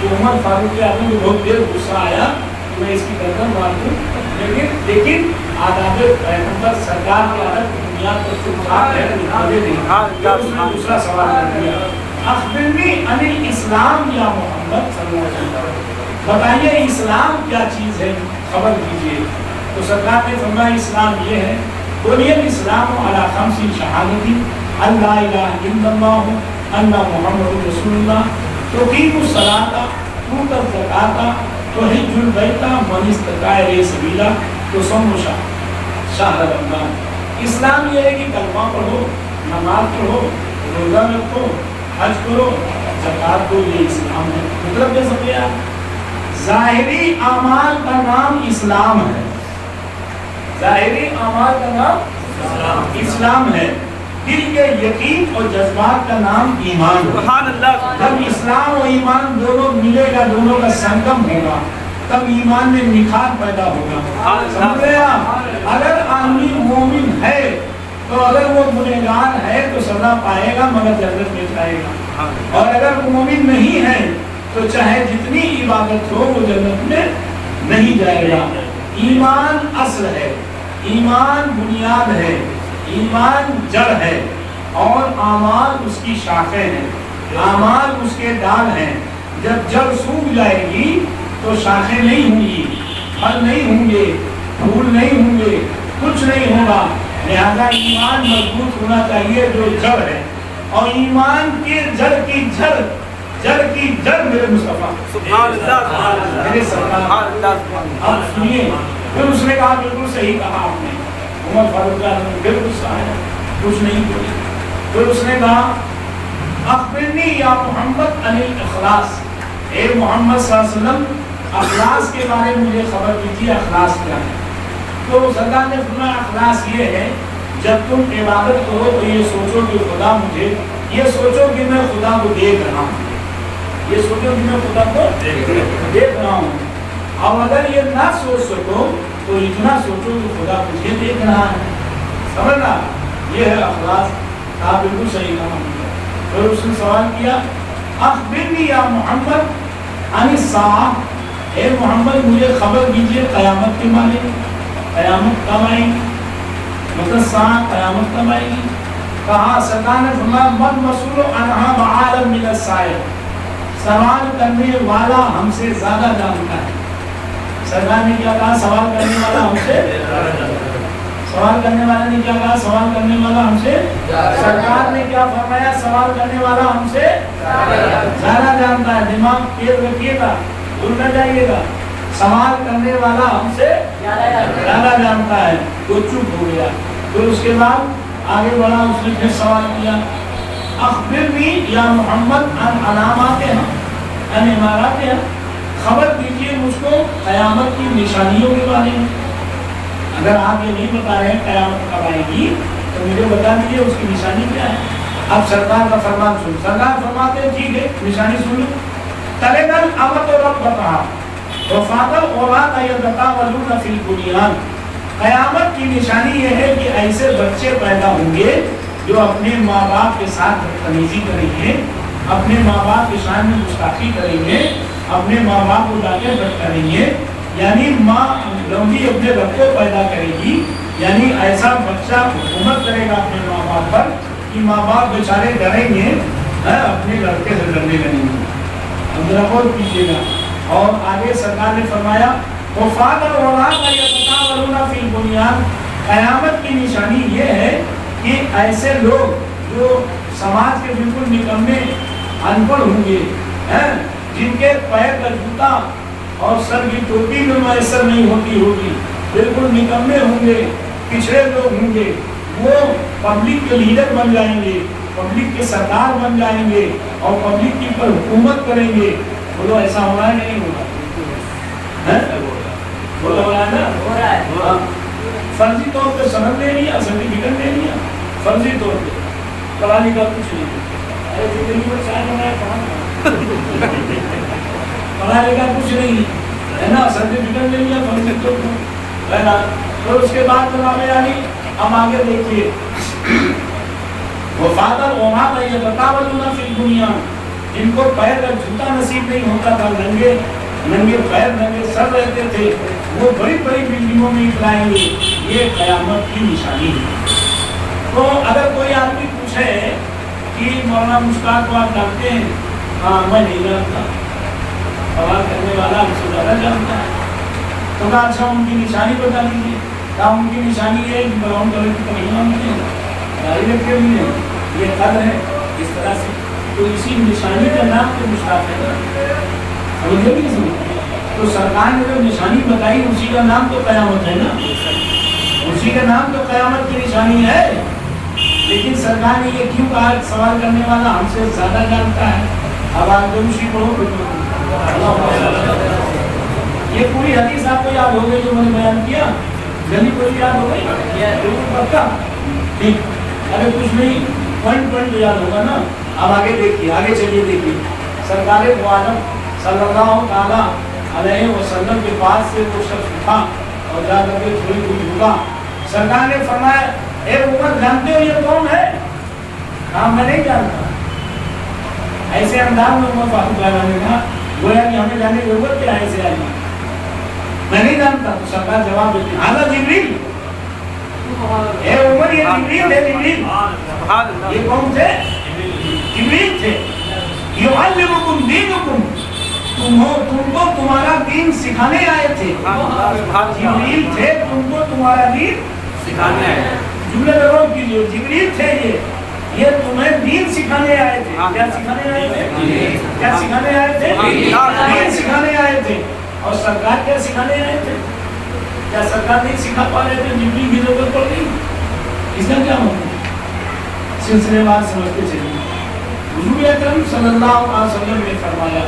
تو عمر فاروق اعظم کو بہت دیر غصہ آیا کہ میں اس کی گردن مار دوں، لیکن آداب پیغمبر سرکار کے عادت کی بنیاد پر سلطان ہے اس نے دوسرا سوال کر دیا، اخبرنی عن الاسلام یا محمد صلی اللہ علیہ وسلم، بتائیے اسلام کیا چیز ہے، خبر دیجیے۔ تو سرکار نے فرمایا اسلام یہ ہے، بولیے الاسلام علی 5 شہادت اللہ الہ الا اللہ ان محمد رسول اللہ، تقیم الصلاۃ، تؤتی الزکاۃ، تحج البیت من استطاع الیہ سبیلا، تصوم شہر رمضان۔ اسلام یہ ہے کہ کلمہ پڑھو، نماز پڑھو، روزہ رکھو، حج کرو، زکات دو، یہ اسلام ہے۔ مطلب کیا سمجھے آپ؟ ظاہری اعمال کا نام اسلام ہے، ظاہری اعمال کا نام اسلام ہے، دل کے یقین اور جذبات کا نام ایمان ہے۔ سبحان اللہ۔ جب اسلام اور ایمان دونوں ملے گا، دونوں کا سنگم ہوگا، تب ایمان میں نکھار پیدا ہوگا۔ سمجھ گئے آپ؟ اگر آدمی مومن ہے تو اگر وہ گنہگار ہے تو سزا پائے گا مگر جنت میں جائے گا، اور اگر وہ مومن نہیں ہے تو چاہے جتنی عبادت ہو وہ جنت میں نہیں جائے گا۔ ایمان اصل ہے، ایمان بنیاد ہے، ایمان جڑ ہے، اور اعمال اس کی شاخیں ہیں، اعمال اس کے ڈال ہیں۔ جب جڑ سوکھ جائے گی تو شاخیں نہیں ہوں گی، پھل نہیں ہوں گے، پھول نہیں ہوں گے، کچھ نہیں ہوگا۔ لہذا ایمان مضبوط ہونا چاہیے جو جڑ ہے، اور ایمان کے جڑ کی جڑ میرے مصطفیٰ میرے سرکار۔ اب سنیے، پھر اس نے کہا بالکل صحیح کہا آپ نے۔ عمر فاروق اعظم پھر غصہ آیا، کچھ نہیں بولے۔ پھر اس نے کہا اخبرنی یا محمد عن الاخلاص، اے محمد صلی اللہ علیہ وسلم اخلاص کے بارے میں مجھے خبر دیجیے، اخلاص کیا ہے؟ تو سرکار نے فرمایا اخلاص یہ ہے جب تم عبادت کرو تو یہ سوچو کہ خدا مجھے، یہ سوچو کہ میں خدا کو دیکھ رہا ہوں، یہ سوچو کہ میں خدا کو دیکھ رہا ہوں، اور اگر یہ نہ سوچ سکو تو اتنا سوچو کہ خدا مجھے دیکھ رہا ہے۔ سمجھنا، یہ ہے اخلاص۔ آپ بالکل صحیح کہا۔ پھر اس نے سوال کیا اخبرنی یا محمد عن الساعہ، اے محمد مجھے خبر دیجیے قیامت کے بارے میں، قیامت کب آئے گی، مطلب ساعت قیامت کب آئے گی؟ کہا سرکار نے فرمایا من مسئول عنہا بعالم من السائل، سوال کرنے والا ہم سے زیادہ جانتا ہے۔ سرکار نے کیا کہا؟ سوال کرنے والا ہم سے، سوال کرنے والا نے کیا کہا؟ سوال کرنے والا ہم سے، سرکار نے کیا فرمایا؟ سوال کرنے والا ہم سے زیادہ جانتا ہے۔ دماغ تیز رکھیے گا، بھول نہ جائیے گا، سوال کرنے والا ہم سے زیادہ جانتا ہے۔ وہ چپ ہو گیا۔ پھر اس کے بعد آگے بڑھا، اس نے پھر سوال کیا اخبرنی یا محمد عن علاماتها، عن اماراتها، خبر دیجیے مجھ کو قیامت کی نشانیوں کے بارے میں۔ اگر آپ یہ نہیں بتا رہے ہیں قیامت کب آئے گی تو مجھے بتا دیجیے اس کی نشانی کیا ہے۔ اب سرکار کا فرمان سن، سرکار فرماتے ہیں ٹھیک ہے نشانی سن لو، تلد الامۃ ربتها وفاض الاولاد یتطاولون فی البنیان، قیامت کی نشانی یہ ہے کہ ایسے بچے پیدا ہوں گے جو اپنے ماں باپ کے ساتھ بدتمیزی کریں گے، اپنے ماں باپ کے سامنے گستاخی کریں گے، اپنے ماں باپ کو ڈانٹے بٹ کریں گے، یعنی ماں لوگی اپنے رب کو پیدا کرے گی، یعنی ایسا بچہ حکومت کرے گا اپنے ماں باپ پر کہ ماں باپ بیچارے ڈریں گے، اپنے لڑکے سے ڈرنے لگیں گے۔ اب ذرا غور کیجیے گا۔ اور آگے سرکار نے فرمایا وفادر وراء یتطاولون فی البنیان، قیامت کی نشانی یہ ہے کہ ایسے لوگ جو سماج کے بالکل نکمے ان پڑھ ہوں گے، جن کے پیر کا جوتا اور سر کی ٹوپی میں میسر نہیں ہوتی ہوگی، بالکل نکمے ہوں گے، پچھڑے لوگ ہوں گے، وہ پبلک کے لیڈر بن جائیں گے، پبلک کے سردار بن جائیں گے اور پبلک کی پر حکومت کریں گے۔ بولو ایسا ہو رہا ہے نہیں ہو رہا؟ بولو ہو رہا ہے نا؟ ہو رہا ہے۔ فرضی طور پہ سند لے لیا، سرٹیفکیٹ لے لیا، فرضی طور پہ پڑھانے کا کچھ نہیں، پڑھانے کا کچھ نہیں ہے نا، سرٹیفکیٹ لے لیا فرضی طور پہ ہے نا۔ تو اس کے بعد جناب عالی ہم آگے دیکھیے وفادر وراء یتطاولون فی البنیان، جن کو پیر کا جوتا نصیب نہیں ہوتا تھا، ننگے پیر ننگے سر رہتے تھے، وہ بڑی بڑی بلڈنگوں میں اکھلائیں گے، یہ قیامت کی نشانی ہے۔ تو اگر کوئی آدمی پوچھے کہ مولانا مشتاق کو آپ جانتے ہیں؟ ہاں میں نہیں جانتا، سوال کرنے والا ہم سے زیادہ جانتا ہے۔ تو کہا اچھا ان کی نشانی بتا دیجیے۔ کہا ان کی نشانی ہے کہ براؤن کلر کی پہننا ہوتی ہے، داڑھی رکھے ہوئی ہے، یہ قدر ہے اس طرح سے، تو اسی نشانی کا نام تو مشتاق ہے۔ سمجھے بھی نہیں؟ تو سرکار نے جو نشانی بتائی اسی کا نام تو قیامت ہے نا، اسی کا نام تو قیامت کی نشانی ہے۔ لیکن سرکار نے یہ کیوں کہا سوال کرنے والا ہم سے زیادہ جانتا ہے؟ اب آپ دوسری پڑھو، یہ پوری حدیث آپ کو یاد ہو گئی جو میں نے بیان کیا، جلدی پوری یاد ہو گئی پکا؟ ٹھیک، اگر کچھ نہیں پوائنٹ یاد ہوگا نا۔ اب آگے دیکھیے، آگے چلیے دیکھیے، سرکار دو عالم صلی اللہ تعالیٰ علیہ وسلم کے پاس سے وہ شخص اٹھا اور جا کر کے تھوڑی کچھ جھکا۔ سرکار نے فرمایا اے عمر جانتے ہو یہ کون ہے؟ کہا میں نہیں جانتا۔ ایسے انداز میں عمر فاروق نے کہا گویا کہ ہمیں جانے کی ضرورت کیا ہے ایسے آدمی، میں نہیں جانتا۔ تو سرکار جواب دیتے ہیں حاضر جبریل، اے عمر یہ جبریل ہے، جبریل۔ یہ کون تھے؟ جبریل تھے۔ یعلمکم دینکم، تم کو تمہارا دین سکھانے آئے تھے۔ جبریل تھے، تم کو تمہارا دین سکھانے آئے۔ جملے میں غور کیجیے، جبریل تھے یہ تمہیں دین سکھانے آئے تھے۔ کیا سکھانے آئے تھے؟ کیا سکھانے آئے تھے؟ دین سکھانے آئے تھے۔ اور سرکار کیا سکھانے آئے تھے؟ کیا سرکار نہیں سکھا پا رہے تھے؟ جبریل کی ضرورت پڑ گئی، اس کا کیا مطلب؟ سلسلے وار سمجھتے چلیے۔ حضور اکرم صلی اللہ علیہ وسلم نے فرمایا،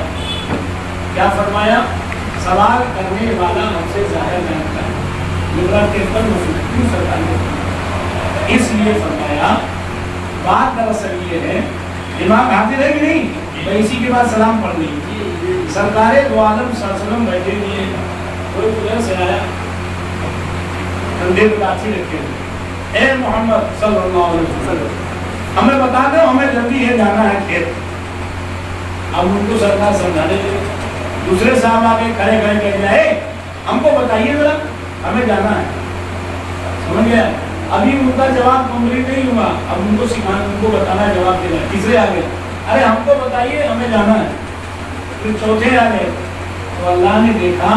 کیا فرمایا؟ سوال کرنے والا ہم سے ظاہر جانتا ہے۔ کیوں سرکار نے؟ اس لیے فرمایا بات دراصل یہ ہے، امام حاضر ہے کہ نہیں؟ میں اسی کے بعد سلام پڑھ لی۔ سرکار دو عالم صلی اللہ علیہ وسلم بیٹھے ہوئے، کوئی ادھر سے آیا، کندھے پہ لاٹھی رکھے ہوئے، اے محمد صلی اللہ علیہ وسلم ہمیں بتا دو، ہمیں جلدی ہے جانا ہے کھیت۔ اب ان کو سرکار سمجھانے لگے، دوسرے صاحب آگے کھڑے کہہ دیا ہم کو بتائیے ذرا، ہمیں جانا ہے۔ سمجھ گیا؟ ابھی ان کا جواب کمپلیٹ نہیں ہوا، اب ان کو سکھانا، ان کو بتانا ہے، جواب دینا ہے۔ تیسرے آگے ارے ہم کو بتائیے ہمیں جانا ہے۔ پھر چوتھے آگے تو اللہ نے دیکھا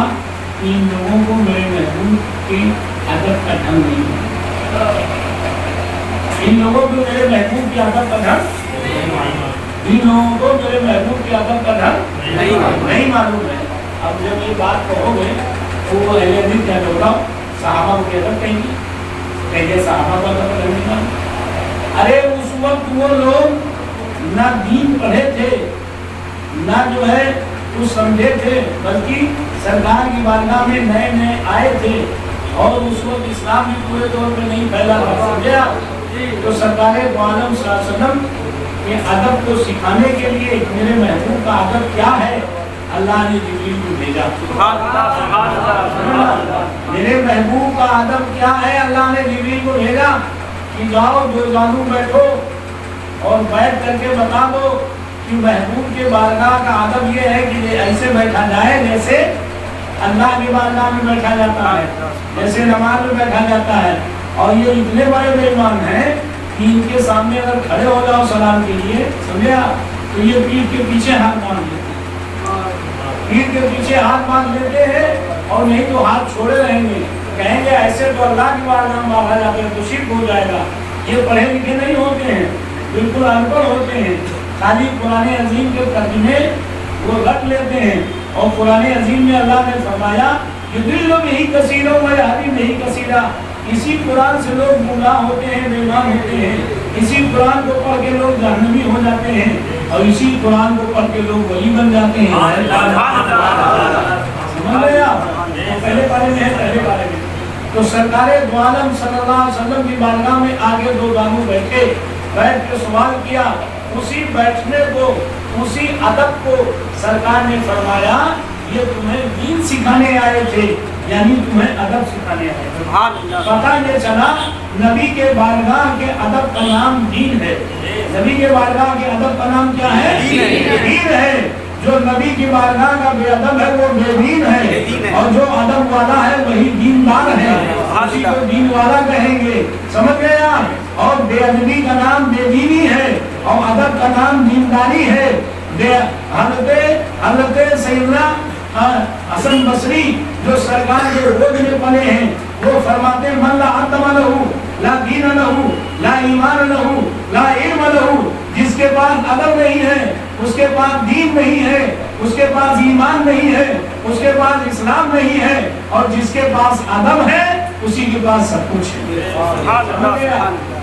ان لوگوں کو میرے محبوب کی عادت کا ڈھنگ نہیں ہے، ان لوگوں کو میرے محبوب کی عادت کا ڈھنگ، ان لوگوں کو میرے محبوب کی عادت کا ڈھنگ نہیں معلوم ہے۔ اب جب یہ بات کہو گے تو وہ اہل حدیث کیا ہوگا؟ صحابہ کو ادب کہیں گے، کہیں صحابہ کو ادب کرنے کا۔ ارے اس وقت وہ لوگ نہ دین پڑھے تھے، نہ جو ہے کچھ سمجھے تھے، بلکہ سرکار کی بارگاہ میں نئے نئے آئے تھے، اور اس وقت اسلام بھی پورے طور پہ نہیں پھیلا تھا، سمجھا؟ تو سرکار دو عالم صلی اللہ علیہ وسلم کے ادب کو سکھانے کے لیے میرے محبوب کا ادب کیا ہے، اللہ نے جبریل کو بھیجا. سبحان اللہ سبحان اللہ سبحان اللہ. میرے محبوب کا ادب کیا ہے؟ اللہ نے جبریل کو بھیجا کہ جاؤ دو جانو بیٹھو اور بیٹھ کر کے بتا دو کہ محبوب کے بارگاہ کا ادب یہ ہے کہ ایسے بیٹھا جائے جیسے اللہ کی بارگاہ میں بیٹھا جاتا ہے، جیسے نماز میں بیٹھا جاتا ہے. اور یہ اتنے بڑے بے ایمان ہیں کہ ان کے سامنے اگر کھڑے ہو جاؤ سلام کے لیے، سمجھا، تو یہ پیٹھ کے پیچھے ہاتھ باندھ لیتے ہیں، پیٹھ کے پیچھے ہاتھ باندھ لیتے ہیں، اور نہیں تو ہاتھ چھوڑے رہیں گے. کہیں گے ایسے تو اللہ کی بارگاہ میں باندھا جاتا ہے تو شرک ہو جائے گا. یہ پڑھے لکھے نہیں ہوتے ہیں، بالکل ان پڑھ ہوتے ہیں، خالی قرآن عظیم کے ترجمے وہ رکھ لیتے ہیں. اور قرآن عظیم میں اللہ نے فرمایا یضل بہ کثیرا ویہدی بہ کثیرا، اسی قرآن سے لوگ گمراہ ہوتے ہیں، بے ایمان ہوتے ہیں. اسی قرآن کو پڑھ کے لوگ جہنمی ہو جاتے ہیں، اور اسی قرآن کو پڑھ کے لوگ ولی بن جاتے ہیں. سمجھ گئے آپ؟ پہلے بارے میں ہے، پہلے بارے میں تو سرکار دو عالم صلی اللہ علیہ وسلم کی بارگاہ میں آگے دو دانو بیٹھے، بیٹھ کے سوال کیا. اسی بیٹھنے کو، اسی ادب کو سرکار نے فرمایا یہ تمہیں دین سکھانے آئے تھے، یعنی تمہیں ادب سکھانے آئے تھے. پتہ یہ چلا نبی کے بارگاہ کے ادب کا نام دین ہے. نبی کے بارگاہ کے ادب کا نام کیا ہے؟ دین ہے. جو نبی کی بارگاہ کا بے ادب ہے وہ بے دین ہے، اور جو ادب والا ہے وہی دیندار ہے. اسی کو دین والا کہیں گے. سمجھ گئے آپ؟ اور بے ادبی کا نام بے دینی ہے، اور ادب کا نام دینداری ہے. حضرت سیدنا حسن بصری جو سرکار کے گود میں پلے ہیں، وہ فرماتے ہیں من لا ادب لہ لا دین لہ لا ایمان لہ لا علم لہ. جس کے پاس ادب نہیں ہے، اس کے پاس دین نہیں ہے، اس کے پاس ایمان نہیں ہے، اس کے پاس اسلام نہیں ہے، اور جس کے پاس ادب ہے اسی کے پاس سب کچھ ہے.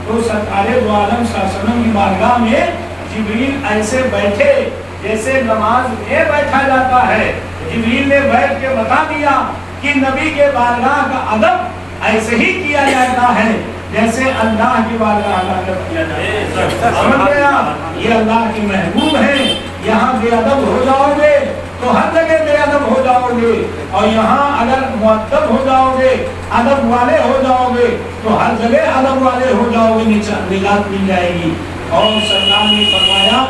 تو سرکار دو عالم صلی اللہ علیہ وسلم کی بارگاہ میں جبریل ایسے بیٹھے جیسے نماز میں بیٹھا جاتا ہے. جبریل نے بیٹھ کے بتا دیا کہ نبی کے بارگاہ کا ادب ایسے ہی کیا جاتا ہے جیسے اللہ کی بارگاہ کا ادب کیا جاتا ہے. سمجھ گئے آپ؟ یہ اللہ کے محبوب ہیں. یہاں بے ادب ہو جاؤ گے تو ہر جگہ بے ادب ہو جاؤ گے، اور یہاں اگر مؤدب ہو جاؤ گے، ادب والے ہو جاؤ گے تو ہر جگہ ادب والے ہو جاؤ گے، نجات مل جائے گی. اور سرکار نے فرمایا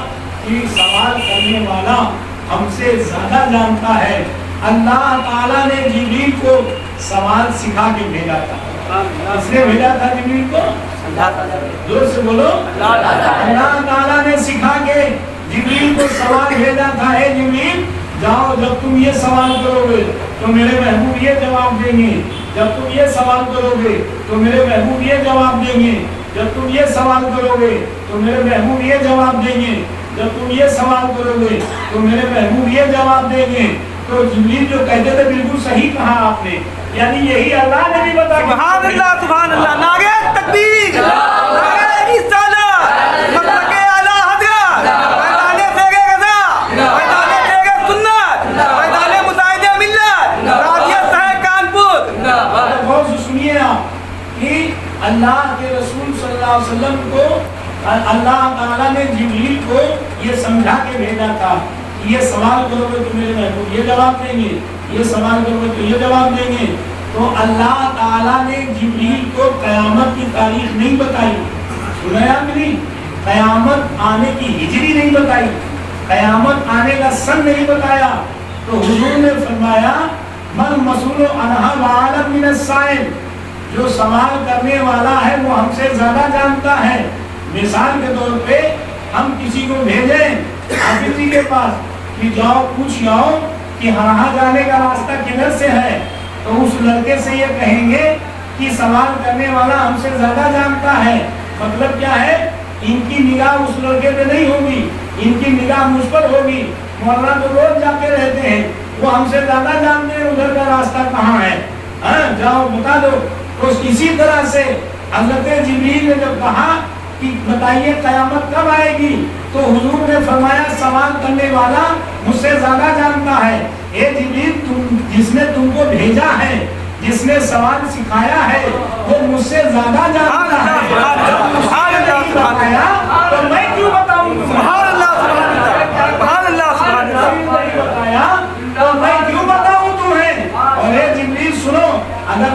کہ سوال کرنے والا ہم سے زیادہ جانتا ہے. اللہ تعالیٰ نے جبریل کو سوال سکھا کے بھیجا تھا. اس نے بھیجا تھا جبریل کو، زور سے بولو، اللہ تعالیٰ نے سکھا کے جبریل کو سوال بھیجا تھا. اے جبریل جاؤ، جب تم یہ سوال کرو گے تو میرے محبوب یہ جواب دیں گے. جب تم یہ سوال کرو گے تو میرے محبوب یہ جواب دیں گے. جب تم یہ سوال کرو گے تو میرے محبوب یہ جواب دیں گے. جب تم یہ سوال کرو گے تو میرے محبوب یہ جواب دیں گے. تو جبریل جو کہتے تھے بالکل صحیح کہا آپ نے، یعنی یہی اللہ نے بھی بتا. سبحان اللہ سبحان اللہ. نعرہ تکبیر، نعرہ رسالت، مسلک اعلی حضرت، میدان فیض رضا، میدان فیض سنت، میدان مجاہد ملت، راضیہ شہر کانپور. غور سے سنیے آپ کہ اللہ کے رسول صلی اللہ علیہ وسلم کو اللہ تعالیٰ نے جبریل کو یہ سمجھا کے بھیجا تھا کہ یہ سوال کرو گے تو میرے محبوب یہ جواب دیں گے، یہ سوال کرو گے تو یہ جواب دیں گے. تو اللہ تعالیٰ نے جبریل کو قیامت کی تاریخ نہیں بتائی. سنا نہیں؟ قیامت آنے کی ہجری نہیں بتائی، قیامت آنے کا سن نہیں بتایا. تو حضور نے فرمایا من مسئول عنہا وعالم من السائل، جو سوال کرنے والا ہے وہ ہم سے زیادہ جانتا ہے. مثال کے طور پہ ہم کسی کو بھیجیں حافظ جی کے پاس کہ جاؤ پوچھ آؤ کہ ہاں جانے کا راستہ کدھر سے ہے، تو اس لڑکے سے یہ کہیں گے کہ سوال کرنے والا ہم سے زیادہ جانتا ہے. مطلب کیا ہے؟ ان کی نگاہ اس لڑکے پہ نہیں ہوگی، ان کی نگاہ مجھ پر ہوگی. مولانا تو روز جاتے رہتے ہیں، وہ ہم سے زیادہ جانتے ہیں ادھر کا راستہ کہاں ہے، جاؤ بتا دو. تو اسی طرح سے حضرت جبریل نے جب کہا کہ بتائیے قیامت کب آئے گی، تو حضور نے فرمایا سوال کرنے والا مجھ سے زیادہ جانتا ہے. اے جبریل جس نے تم کو بھیجا ہے، جس نے سوال سکھایا ہے وہ مجھ سے زیادہ جانتا ہے. تو میں کیوں بتاؤں؟ سبحان اللہ سبحان اللہ سبحان اللہ سبحان اللہ. بتایا